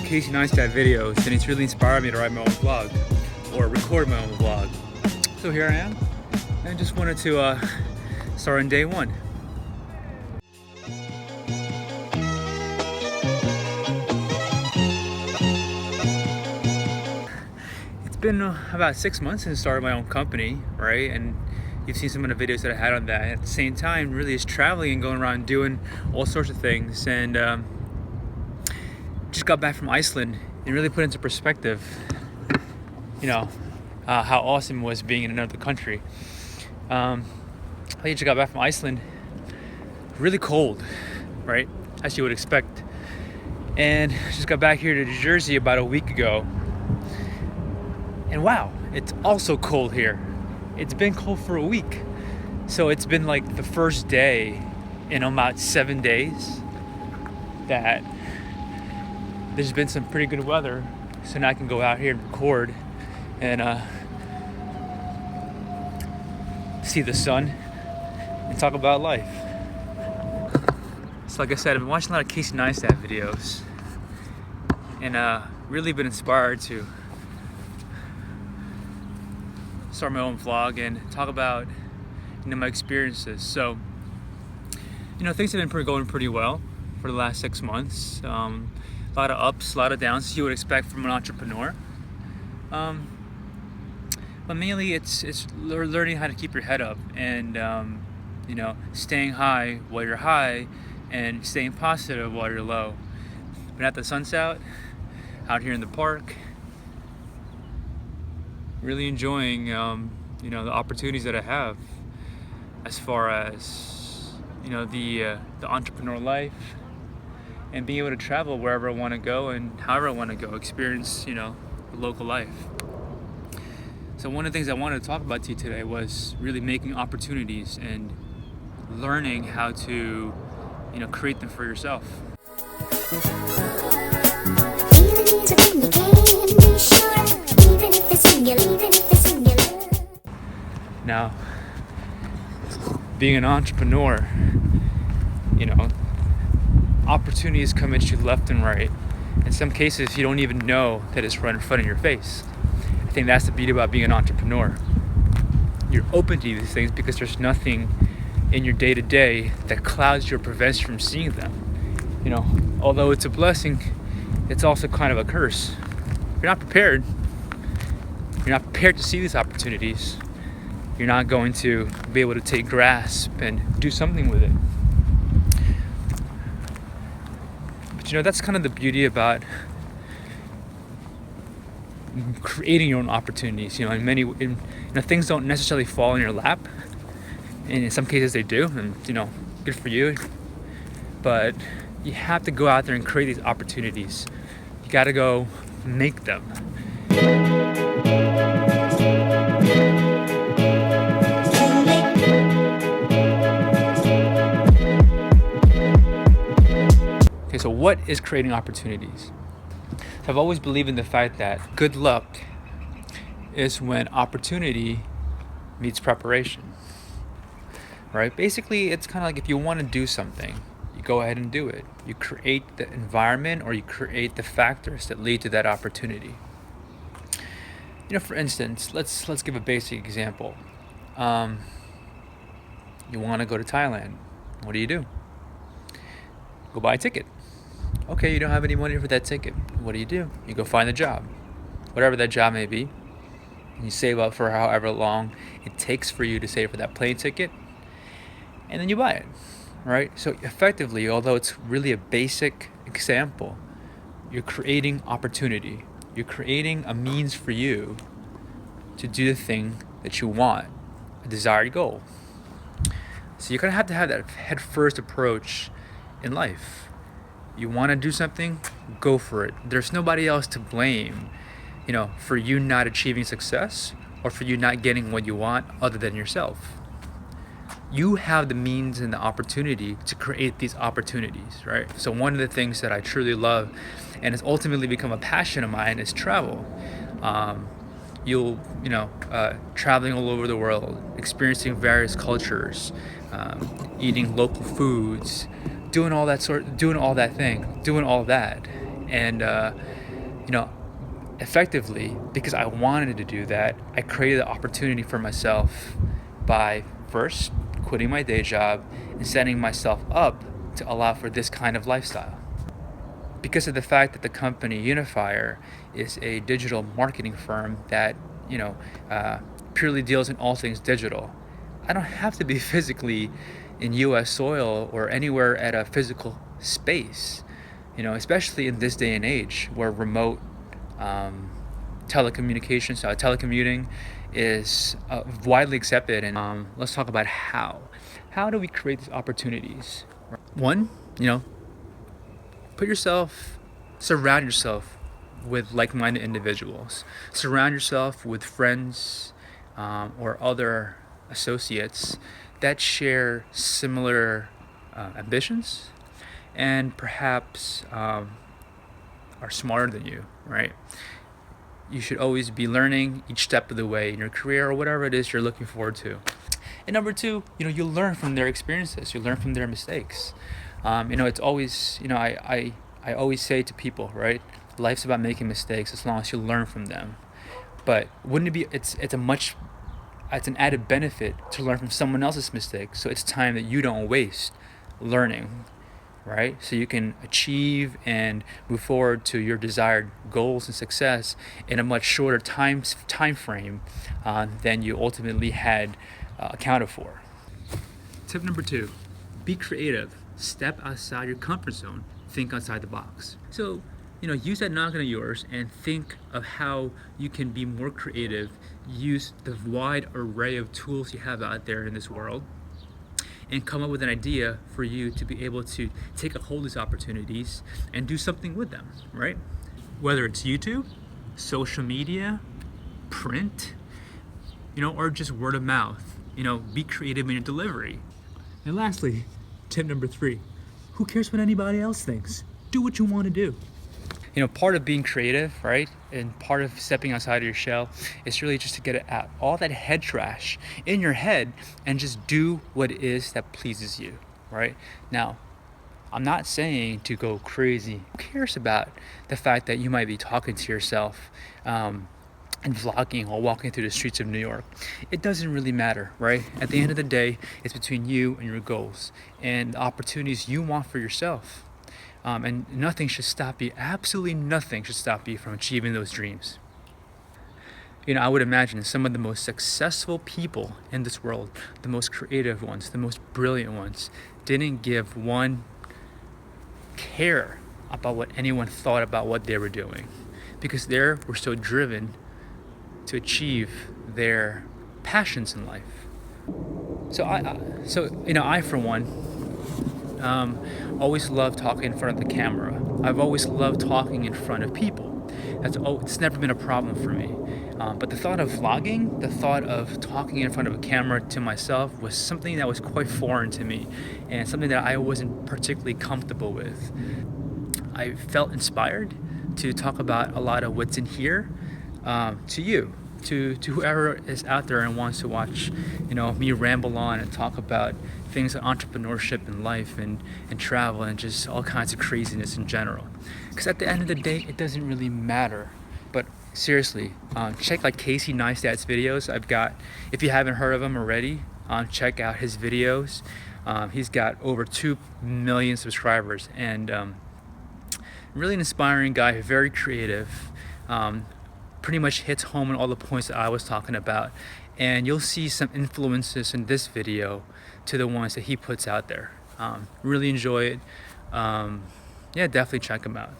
Casey Neistat videos, and it's really inspired me to write my own vlog or record my own vlog. So here I am, and I just wanted to start on day one. It's been about 6 months since I started my own company, right? And you've seen some of the videos that I had on that. At the same time, really is traveling and going around doing all sorts of things. And just got back from Iceland and really put into perspective, how awesome it was being in another country. I just got back from Iceland, really cold, right? As you would expect. And just got back here to New Jersey about a week ago. And wow, it's also cold here. It's been cold for a week. So it's been like the first day in about 7 days that there's been some pretty good weather. So now I can go out here and record and see the sun and talk about life. So like I said, I've been watching a lot of Casey Neistat videos and really been inspired to start my own vlog and talk about my experiences. So things have been going pretty well for the last 6 months. A lot of ups, a lot of downs, as you would expect from an entrepreneur. But mainly it's learning how to keep your head up and staying high while you're high and staying positive while you're low. Been at the sunset out here in the park, really enjoying the opportunities that I have as far as the entrepreneur life and being able to travel wherever I want to go and however I want to go, experience the local life. So one of the things I wanted to talk about to you today was really making opportunities and learning how to create them for yourself. Now, being an entrepreneur, opportunities come at you left and right. In some cases, you don't even know that it's right in front of your face. I think that's the beauty about being an entrepreneur. You're open to these things because there's nothing in your day-to-day that clouds you or prevents you from seeing them. Although it's a blessing, it's also kind of a curse. You're not prepared to see these opportunities. You're not going to be able to take grasp and do something with it. But that's kind of the beauty about creating your own opportunities. Things don't necessarily fall in your lap, and in some cases they do, and good for you. But you have to go out there and create these opportunities. You got to go make them. Okay, so what is creating opportunities? So I've always believed in the fact that good luck is when opportunity meets preparation, right? Basically, it's kind of like if you want to do something, you go ahead and do it. You create the environment or you create the factors that lead to that opportunity. For instance, let's give a basic example. You want to go to Thailand. What do? Go buy a ticket. Okay, you don't have any money for that ticket. What do? You go find a job, whatever that job may be. And you save up for however long it takes for you to save for that plane ticket, and then you buy it, right? So effectively, although it's really a basic example, you're creating opportunity. You're creating a means for you to do the thing that you want, a desired goal. So you're going to have that head-first approach in life. You want to do something, go for it. There's nobody else to blame, for you not achieving success or for you not getting what you want other than yourself. You have the means and the opportunity to create these opportunities, right? So one of the things that I truly love and has ultimately become a passion of mine is travel. Traveling all over the world, experiencing various cultures, eating local foods, doing all that. And you know, effectively, because I wanted to do that, I created the opportunity for myself by first quitting my day job and setting myself up to allow for this kind of lifestyle. Because of the fact that the company Unifier is a digital marketing firm that, you know, uh, purely deals in all things digital, I don't have to be physically in US soil or anywhere at a physical space, especially in this day and age where remote um, telecommuting is widely accepted. And let's talk about how. How do we create these opportunities? One, put yourself, surround yourself with like-minded individuals. Surround yourself with friends or other associates that share similar ambitions and perhaps are smarter than you, right? You should always be learning each step of the way in your career or whatever it is you're looking forward to. And number two, you learn from their experiences. You learn from their mistakes. It's always, I always say to people, right? Life's about making mistakes as long as you learn from them. But wouldn't it be? It's an added benefit to learn from someone else's mistakes. So it's time that you don't waste learning, right? So you can achieve and move forward to your desired goals and success in a much shorter time frame than you ultimately had accounted for. Tip number 2, be creative. Step outside your comfort zone. Think outside the box. So, use that noggin of yours and think of how you can be more creative. Use the wide array of tools you have out there in this world and come up with an idea for you to be able to take a hold of these opportunities and do something with them, right? Whether it's YouTube, social media, print, or just word of mouth. Be creative in your delivery. And lastly, tip number 3, who cares what anybody else thinks? Do what you want to do. Part of being creative, right, and part of stepping outside of your shell is really just to get it out, all that head trash in your head, and just do what it is that pleases you, right? Now, I'm not saying to go crazy. Who cares about the fact that you might be talking to yourself and vlogging while walking through the streets of New York? It doesn't really matter, right? At the end of the day, it's between you and your goals and the opportunities you want for yourself. And nothing should stop you, absolutely nothing should stop you from achieving those dreams. I would imagine some of the most successful people in this world, the most creative ones, the most brilliant ones, didn't give one care about what anyone thought about what they were doing, because they were so driven to achieve their passions in life. So I for one, always loved talking in front of the camera. I've always loved talking in front of people. It's never been a problem for me. But the thought of vlogging, the thought of talking in front of a camera to myself was something that was quite foreign to me and something that I wasn't particularly comfortable with. I felt inspired to talk about a lot of what's in here to you, to whoever is out there and wants to watch, me ramble on and talk about things like entrepreneurship and life and travel and just all kinds of craziness in general. Because at the end of the day, it doesn't really matter. But seriously, check like Casey Neistat's videos. If you haven't heard of him already, check out his videos. He's got over 2 million subscribers and really an inspiring guy, very creative. Pretty much hits home on all the points that I was talking about. And you'll see some influences in this video to the ones that he puts out there. Really enjoy it. Yeah, definitely check him out.